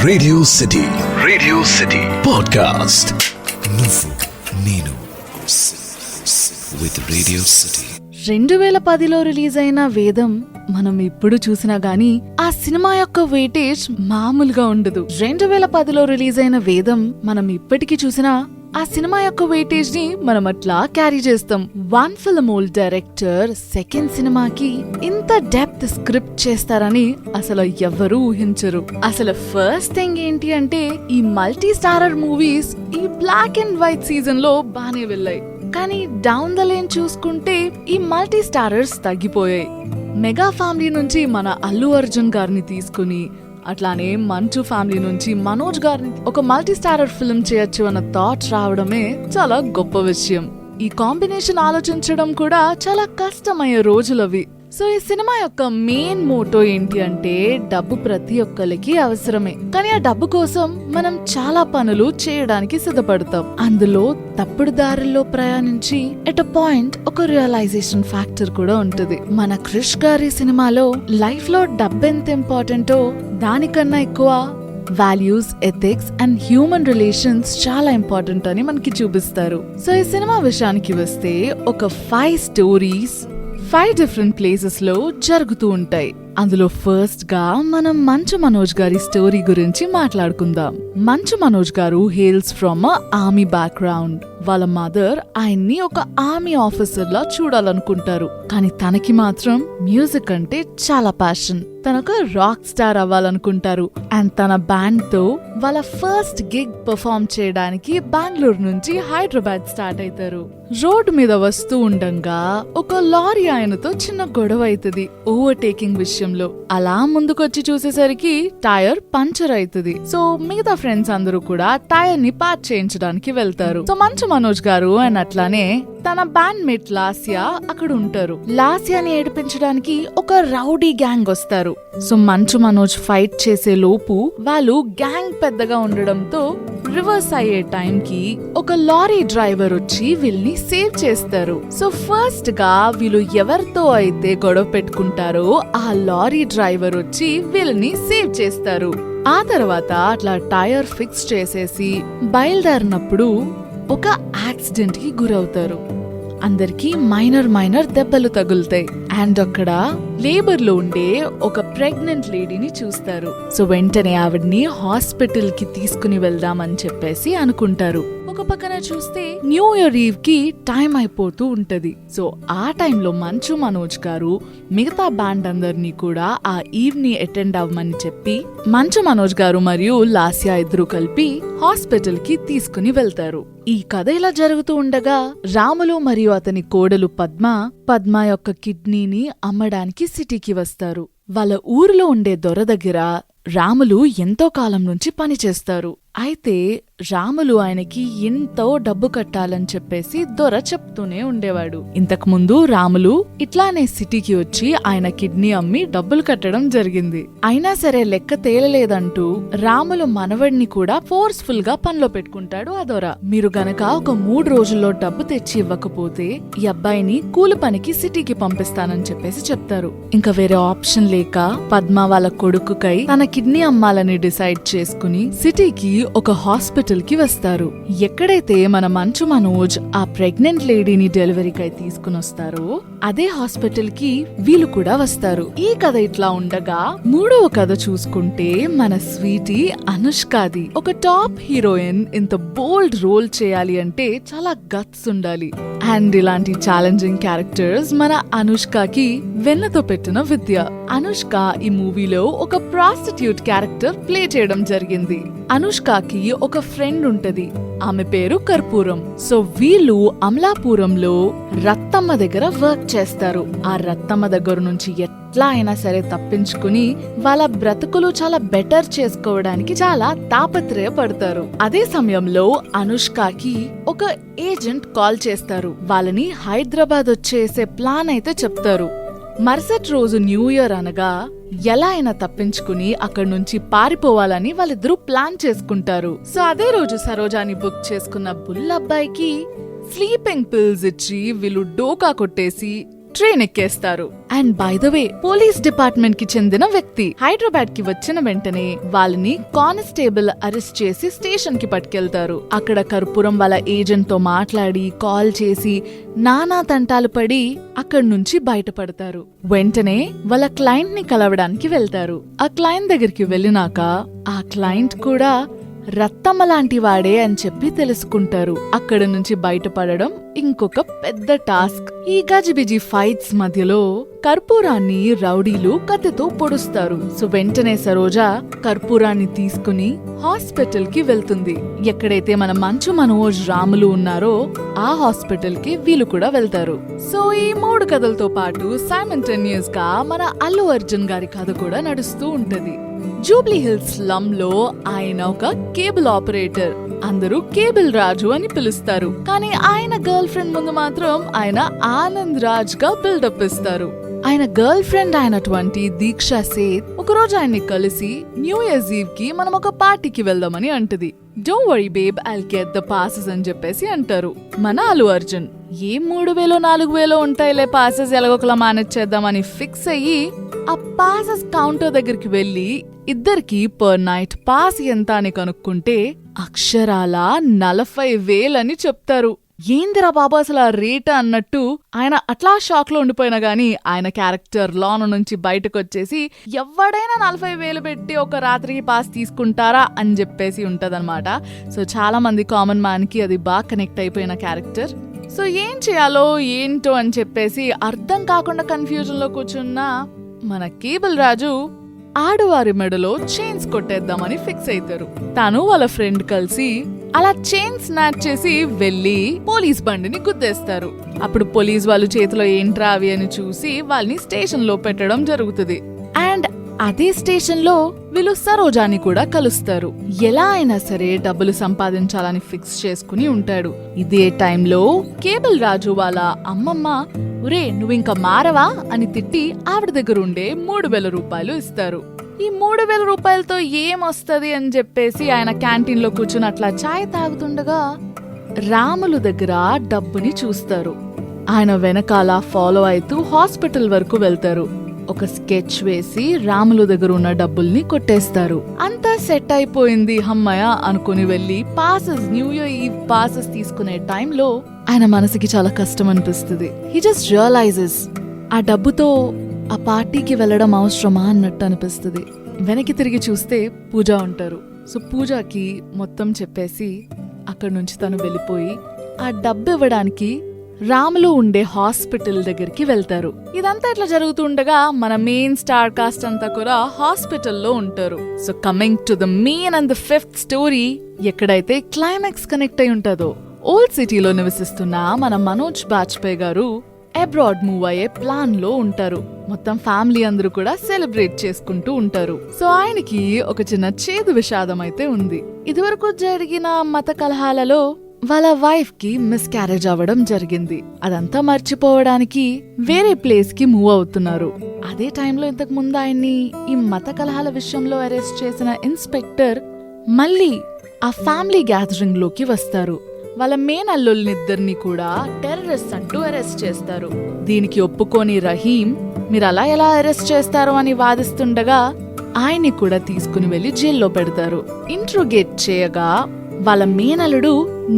Radio city podcast. నేను with radio city. 2010లో release అయిన వేదం మనం ఇప్పుడు చూసినా గానీ ఆ సినిమా యొక్క వెయిటేజ్ మామూలుగా ఉండదు. 2010లో రిలీజ్ అయిన వేదం మనం ఇప్పటికీ చూసినా ఆ సినిమా యొక్క వెయిటేజ్ ని మనం అట్లా క్యారీ చేస్తాం. One film old director second సినిమాకి ఇంత డెప్త్ స్క్రిప్ట్ చేస్తారని అసలు ఎవ్వరూ ఊహించరు. అసలు ఫస్ట్ థింగ్ ఏంటి అంటే ఈ మల్టీ స్టారర్ మూవీస్ ఈ బ్లాక్ అండ్ వైట్ సీజన్ లో బానే వెళ్ళాయి. కానీ డౌన్ ద లేన్ చూసుకుంటే ఈ మల్టీ స్టారర్స్ తగ్గిపోయాయి. మెగా ఫ్యామిలీ నుంచి మన అల్లు అర్జున్ గారిని తీసుకుని అట్లానే మంచు ఫ్యామిలీ నుంచి మనోజ్ గారిని ఒక మల్టీ స్టారర్ ఫిల్మ్ చేయొచ్చు అన్న థాట్ రావడమే చాలా గొప్ప విషయం. ఈ కాంబినేషన్ ఆలోచించడం కూడా చాలా కష్టమయ్యే రోజులవి. సో ఈ సినిమా యొక్క మెయిన్ మోటో ఏంటి అంటే డబ్బు ప్రతి ఒక్కరికి అవసరమే, కానీ ఆ డబ్బు కోసం మనం చాలా పనులు చేయడానికి సిద్ధపడతాం. అందులో తప్పుడు దారుల్లో ప్రయాణించి ఎట్ అ పాయింట్ ఒక రియలైజేషన్ ఫ్యాక్టర్ కూడా ఉంటది. మన క్రిష్ గారి సినిమాలో లైఫ్ లో డబ్బు ఎంత ఇంపార్టెంటో దానికన్నా ఎక్కువ values, ethics and human relations చాలా ఇంపార్టెంట్ అని మనకి చూపిస్తారు. సో ఈ సినిమా విషయానికి వస్తే ఒక 5 స్టోరీస్ 5 డిఫరెంట్ ప్లేసెస్ లో జరుగుతూ ఉంటాయి. అందులో ఫస్ట్ గా మనం మంచు మనోజ్ గారి స్టోరీ గురించి మాట్లాడుకుందాం. మంచు మనోజ్ గారు హేల్స్ ఫ్రమ్ ఆర్మీ బ్యాక్గ్రౌండ్. వాళ్ళ మదర్ ఆయన్ని ఒక ఆర్మీ ఆఫీసర్ లా చూడాలనుకుంటారు, కానీ తనకి మాత్రం మ్యూజిక్ అంటే చాలా ప్యాషన్. తనొక రాక్ స్టార్ అవ్వాలనుకుంటారు. అండ్ తన బ్యాండ్ తో వాళ్ళ ఫస్ట్ గిగ్ పర్ఫార్మ్ చేయడానికి బెంగళూరు నుంచి హైదరాబాద్ స్టార్ట్ అవుతారు. రోడ్డు మీద వస్తూ ఉండంగా ఒక లారీ ఆయనతో చిన్న గొడవ అవుతుంది ఓవర్టేకింగ్ విషయంలో. అలా ముందుకొచ్చి చూసేసరికి టైర్ పంచర్ అవుతుంది. సో మిగతా ఫ్రెండ్స్ అందరూ కూడా టైర్ ని పార్ట్ చేయించడానికి వెళ్తారు. సో మంచు మనోజ్ గారు అండ్ అట్లానే తన బ్యాండ్ మేట్ లాస్యా అక్కడ ఉంటారు. లాస్యాని ఏడిపించడానికి ఒక రౌడీ గ్యాంగ్ వస్తారు. సో మంచు మనోజ్ ఫైట్ చేసే లోపు వాళ్ళు గ్యాంగ్ పెద్దగా ఉండడంతో రివర్స్ అయ్యే టైం కి ఒక లారీ డ్రైవర్ వచ్చి వీళ్ళని సేవ్ చేస్తారు. సో ఫస్ట్ గా వీళ్ళు ఎవరితో అయితే గొడవ పెట్టుకుంటారో ఆ లారీ డ్రైవర్ వచ్చి వీళ్ళని సేవ్ చేస్తారు. ఆ తర్వాత అట్లా టైర్ ఫిక్స్ చేసేసి బయలుదేరినప్పుడు ఒక యాక్సిడెంట్ కి గురవుతారు. అందరికి మైనర్ దెబ్బలు తగులుతాయి. అండ్ అక్కడ లేబర్ లో ఉండే ఒక ప్రెగ్నెంట్ లేడీని చూస్తారు. సో వెంటనే ఆవిడ్ని హాస్పిటల్ కి తీసుకుని వెళ్దామని చెప్పేసి అనుకుంటారు. ఒక పక్కన చూస్తే న్యూ ఇయర్ ఈవ్ కి టైం అయిపోతూ ఉంటది. సో ఆ టైంలో మంచు మనోజ్ గారు మిగతా బ్యాండ్ అందరినీ కూడా ఆ ఈవ్ ని అటెండ్ అవ్వమని చెప్పి మంచు మనోజ్ గారు మరియు లాస్యా ఇద్దరు కలిపి హాస్పిటల్ కి తీసుకుని వెళ్తారు. ఈ కథ ఇలా జరుగుతూ ఉండగా రాములు మరియు అతని కోడలు పద్మ యొక్క కిడ్నీని అమ్మడానికి సిటీకి వస్తారు. వాళ్ళ ఊరిలో ఉండే దొర దగ్గర రాములు ఎంతో కాలం నుంచి పనిచేస్తారు. అయితే రాములు ఆయనకి ఎంతో డబ్బు కట్టాలని చెప్పేసి దొర చెప్తూనే ఉండేవాడు. ఇంతకు ముందు రాములు ఇట్లానే సిటీకి వచ్చి ఆయన కిడ్నీ అమ్మి డబ్బులు కట్టడం జరిగింది. అయినా సరే లెక్క తేలలేదంటూ రాములు మనవడిని కూడా ఫోర్స్ఫుల్ గా పనిలో పెట్టుకుంటాడు ఆ దొర. మీరు గనక ఒక 3 రోజుల్లో డబ్బు తెచ్చి ఇవ్వకపోతే ఈ అబ్బాయిని కూలి పనికి సిటీకి పంపిస్తానని చెప్పేసి చెప్తారు. ఇంకా వేరే ఆప్షన్ లేక పద్మ వాళ్ళ కొడుకుకై తన కిడ్నీ అమ్మాలని డిసైడ్ చేసుకుని సిటీకి ఒక హాస్పిటల్ కి వస్తారు. ఎక్కడైతే మన మంచు మనోజ్ ఆ ప్రెగ్నెంట్ లేడీని డెలివరీకై తీసుకుని వస్తారో అదే హాస్పిటల్ కి వీళ్ళు కూడా వస్తారు. ఈ కథ ఇట్లా ఉండగా 3వ కథ చూసుకుంటే మన స్వీటీ అనుష్కాది. ఒక టాప్ హీరోయిన్ ఇంత బోల్డ్ రోల్ చేయాలి అంటే చాలా గట్స్ ఉండాలి. అండ్ ఇలాంటి ఛాలెంజింగ్ క్యారెక్టర్స్ మన అనుష్కకి వెన్నతో పెట్టిన విద్య. అనుష్క ఈ మూవీలో ఒక ప్రాస్టిట్యూట్ క్యారెక్టర్ ప్లే చేయడం జరిగింది. అనుష్కకి ఒక ఫ్రెండ్ ఉంటది, ఆమె పేరు కర్పూరం. సో వీళ్ళు అమలాపురంలో రత్తమ్మ దగ్గర వర్క్ చేస్తారు. ఆ రత్తమ్మ దగ్గర నుంచి ఎట్లా అయినా సరే తప్పించుకుని వాళ్ళ బ్రతుకులు చాలా బెటర్ చేసుకోవడానికి చాలా తాపత్రయపడతారు. అదే సమయంలో అనుష్కకి ఒక ఏజెంట్ కాల్ చేస్తారు. వాళ్ళని హైదరాబాద్ వచ్చేసే ప్లాన్ అయితే చెప్తారు. మరుసటి రోజు న్యూ ఇయర్ అనగా ఎలా అయినా తప్పించుకుని అక్కడి నుంచి పారిపోవాలని వాళ్ళిద్దరూ ప్లాన్ చేసుకుంటారు. సో అదే రోజు సరోజాని బుక్ చేసుకున్న బుల్లబ్బాయికి స్లీపింగ్ పిల్స్ ఇచ్చి వీళ్ళు డోకా కొట్టేసి ట్రైన్ ఎక్కేస్తారు. And by the way, police department కి చెందిన వ్యక్తి హైదరాబాద్ కి వచ్చిన వెంటనే వాళ్ళని కానిస్టేబుల్ అరెస్ట్ చేసి స్టేషన్ కి పట్టుకెళ్తారు. అక్కడ కర్పూరం వాళ్ళ ఏజెంట్ తో మాట్లాడి కాల్ చేసి నానా తంటాలు పడి అక్కడి నుంచి బయటపడతారు. వెంటనే వాళ్ళ క్లయింట్ ని కలవడానికి వెళ్తారు. ఆ క్లయింట్ దగ్గరికి వెళ్ళినాక ఆ క్లయింట్ కూడా రత్తమ్మ లాంటి వాడే అని చెప్పి తెలుసుకుంటారు. అక్కడ నుంచి బయటపడడం ఇంకొక పెద్ద టాస్క్. ఈ గజిబిజి ఫైట్స్ మధ్యలో కర్పూరాన్ని రౌడీలు కత్తితో పొడుస్తారు. సో వెంటనే సరోజ కర్పూరాన్ని తీసుకుని హాస్పిటల్ కి వెళ్తుంది. ఎక్కడైతే మన మంచు మనోజ్, రాములు ఉన్నారో ఆ హాస్పిటల్ కి వీళ్ళు కూడా వెళ్తారు. సో ఈ 3 కథలతో పాటు సైమల్టేనియస్ గా మన అల్లు అర్జున్ గారి కథ కూడా నడుస్తూ ఉంటది. జూబ్లీ హిల్స్ స్లమ్ లో ఆయన ఒక కేబుల్ ఆపరేటర్. అందరూ కేబుల్ రాజు అని పిలుస్తారు. కానీ ఆయన గర్ల్ ఫ్రెండ్ ముందు మాత్రం ఆయన ఆనంద్ రాజ్ గా బిల్డప్ ఇస్తారు. ఆయన గర్ల్ ఫ్రెండ్ అయినటువంటి దీక్ష సేత్ ఒకరోజు ఆయన్ని కలిసి న్యూ ఇయర్స్ ఈవ్ కి మనం ఒక పార్టీకి వెళ్దామని అంటది. Don't worry babe, I'll get the passes అని చెప్పేసి అంటారు మన అల్లు అర్జున్. ఏం 3000 4000 ఉంటాయిలే, పాసెస్ ఎలాగోకలా మేనేజ్ చేద్దామని ఫిక్స్ అయ్యి ఆ పాసెస్ కౌంటర్ దగ్గరికి వెళ్లి ఇద్దరికి పర్ నైట్ పాస్ ఎంత అని కనుక్కుంటే అక్షరాల 40,000 అని చెప్తారు. ఏందిరా బాబు అసలు ఆ రేట్ అన్నట్టు ఆయన అట్లా షాక్ లో ఉండిపోయినా గానీ ఆయన క్యారెక్టర్ లోన నుంచి బయటకు వచ్చేసి ఎవడైనా 40,000 పెట్టి ఒక రాత్రికి పాస్ తీసుకుంటారా అని చెప్పేసి ఉంటదన్నమాట. సో చాలా మంది కామన్ మ్యాన్ కి అది బాగా కనెక్ట్ అయిపోయిన క్యారెక్టర్. సో ఏం చేయాలో ఏంటో అని చెప్పేసి అర్థం కాకుండా కన్ఫ్యూజన్ లో కూర్చున్న మన కేబుల్ రాజు ఆడవారి మెడలో చైన్స్ కొట్టేద్దామని ఫిక్స్ అవుతారు. తాను వాళ్ళ ఫ్రెండ్ కలిసి అలా చైన్ స్నాచ్ చేసి వెళ్లి పోలీస్ బండిని గుద్దేస్తారు. అప్పుడు పోలీస్ వాళ్ళు చేతిలో ఏంట్రా అవి అని చూసి వాళ్ళని స్టేషన్ లో పెట్టడం జరుగుతుంది. అండ్ అదే స్టేషన్ లో వీళ్ళు సరోజాని కూడా కలుస్తారు. ఎలా అయినా సరే డబ్బులు సంపాదించాలని ఫిక్స్ చేసుకుని ఉంటాడు. ఇదే టైంలో కేబుల్ రాజు వాళ్ళ అమ్మమ్మ ఒరే నువ్వింక మారవా అని తిట్టి ఆవిడ దగ్గర ఉండే 3,000 రూపాయలు ఇస్తారు. ఈ 3,000 రూపాయలతో ఏమొస్తది అని చెప్పేసి ఆయన క్యాంటీన్ లో కూర్చుని అట్లా చాయ్ తాగుతుండగా రాములు దగ్గర డబ్బుని చూస్తారు. ఆయన వెనకాల ఫాలో అవుతూ హాస్పిటల్ వరకు వెళ్తారు. ఒక స్కెచ్ వేసి రాములు దగ్గర ఉన్న డబ్బుల్ని కొట్టేస్తారు. అంతా సెట్ అయిపోయింది హమ్మయ్య అనుకుని వెళ్లి పాసెస్, న్యూ ఇయర్ ఈవ్ పాసెస్ తీసుకునే టైంలో ఆయన మనసుకి చాలా కష్టం అనిపిస్తుంది. హీ జస్ట్ రియలైజెస్ ఆ డబ్బుతో ఆ పార్టీకి వెళ్లడం అవసరమా అన్నట్టు అనిపిస్తుంది. వెనక్కి తిరిగి చూస్తే పూజ ఉంటారు. సో పూజకి మొత్తం చెప్పేసి అక్కడి నుంచి తను వెళ్ళిపోయి ఆ డబ్బు ఇవ్వడానికి రాములు ఉండే హాస్పిటల్ దగ్గరికి వెళ్తారు. ఇదంతా ఇట్లా జరుగుతుండగా మన మెయిన్ స్టార్ కాస్ట్ అంతా కూడా హాస్పిటల్లో ఉంటారు. So coming to the main and the 5th story, ఎక్కడైతే క్లైమాక్స్ కనెక్ట్ అయి ఉంటుందో ఓల్డ్ సిటీలో నివసిస్తున్న మన మనోజ్ బాజ్పేయి గారు అబ్రాడ్ మూవ్ అయ్యే ప్లాన్ లో ఉంటారు. మొత్తం ఫ్యామిలీ అందరూ కూడా సెలబ్రేట్ చేసుకుంటూ ఉంటారు. సో ఆయనకి ఒక చిన్న చేదు విషాదం అయితే ఉంది. ఇదివరకు జరిగిన మత కలహాలలో వాళ్ళ వైఫ్ కి మిస్క్యారేజ్ అవ్వడం జరిగింది. అదంతా మర్చిపోవడానికి వేరే ప్లేస్ కి మూవ్ అవుతున్నారు. అదే టైంలో ఇంతకు ముందు ఆయన్ని ఈ మత కలహాల విషయంలో అరెస్ట్ చేసిన ఇన్స్పెక్టర్ మళ్ళీ ఆ ఫ్యామిలీ గ్యాదరింగ్ లోకి వస్తారు. వాళ్ళ మెయిన్ అల్లుల్నిద్దరిని కూడా టెర్రరిస్ట్ అంటూ అరెస్ట్ చేస్తారు. దీనికి ఒప్పుకోని రహీం మీరు అలా ఎలా అరెస్ట్ చేస్తారు అని వాదిస్తుండగా ఆయన్ని కూడా తీసుకుని వెళ్లి జైల్లో పెడతారు. ఇంట్రోగేట్ చేయగా వాళ్ళ మేనలుడు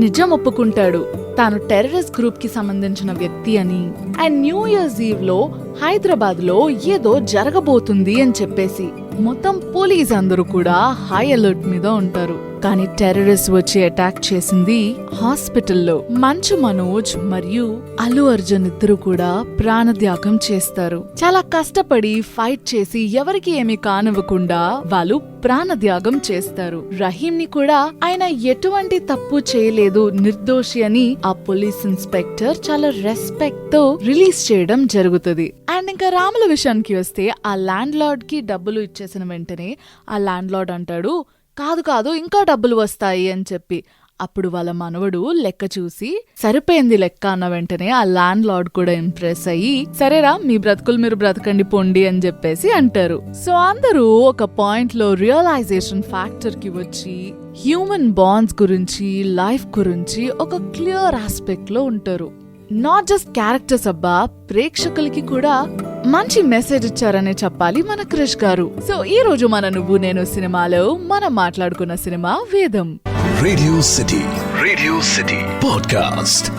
నిజం ఒప్పుకుంటాడు. తాను టెర్రరిస్ట్ గ్రూప్ కి సంబంధించిన వ్యక్తి అని అండ్ న్యూ ఇయర్స్ ఈవ్ లో హైదరాబాద్ లో ఏదో జరగబోతుంది అని చెప్పేసి మొత్తం పోలీస్ అందరూ కూడా హై అలర్ట్ మీద ఉంటారు. కానీ టెర్రరిస్ట్ వచ్చి అటాక్ చేసింది హాస్పిటల్లో. మంచు మనోజ్ మరియు అల్లు అర్జున్ ఇద్దరు కూడా ప్రాణత్యాగం చేస్తారు. చాలా కష్టపడి ఫైట్ చేసి ఎవరికి ఏమీ కానివ్వకుండా వాళ్ళు ప్రాణత్యాగం చేస్తారు. రహీం ని కూడా ఆయన ఎటువంటి తప్పు చేయలేదు, నిర్దోషి అని ఆ పోలీస్ ఇన్స్పెక్టర్ చాలా రెస్పెక్ట్ తో రిలీజ్ చేయడం జరుగుతుంది. అండ్ ఇంకా రాముల విషయానికి వస్తే ఆ ల్యాండ్ లార్డ్ కి డబ్బులు ఇచ్చేసిన వెంటనే ఆ ల్యాండ్ లార్డ్ అంటాడు కాదు కాదు ఇంకా డబ్బులు వస్తాయి అని చెప్పి. అప్పుడు వాళ్ళ మనవడు లెక్క చూసి సరిపోయింది లెక్క అన్న వెంటనే ఆ ల్యాండ్ లార్డ్ కూడా ఇంప్రెస్ అయ్యి సరేరా మీ బ్రతుకులు మీరు బ్రతకండి పొండి అని చెప్పేసి అంటారు. సో అందరూ ఒక పాయింట్ లో రియలైజేషన్ ఫ్యాక్టర్ కి వచ్చి హ్యూమన్ బాండ్స్ గురించి, లైఫ్ గురించి ఒక క్లియర్ ఆస్పెక్ట్ లో ఉంటారు. నాట్ జస్ట్ క్యారెక్టర్స్ అబ్బా, ప్రేక్షకులకి కూడా మంచి మెసేజ్ ఇచ్చారనే చెప్పాలి మన క్రిష్ గారు. సో ఈ రోజు మన నువ్వు నేను సినిమాలో మనం మాట్లాడుకున్న సినిమా వేదం. Radio city podcast.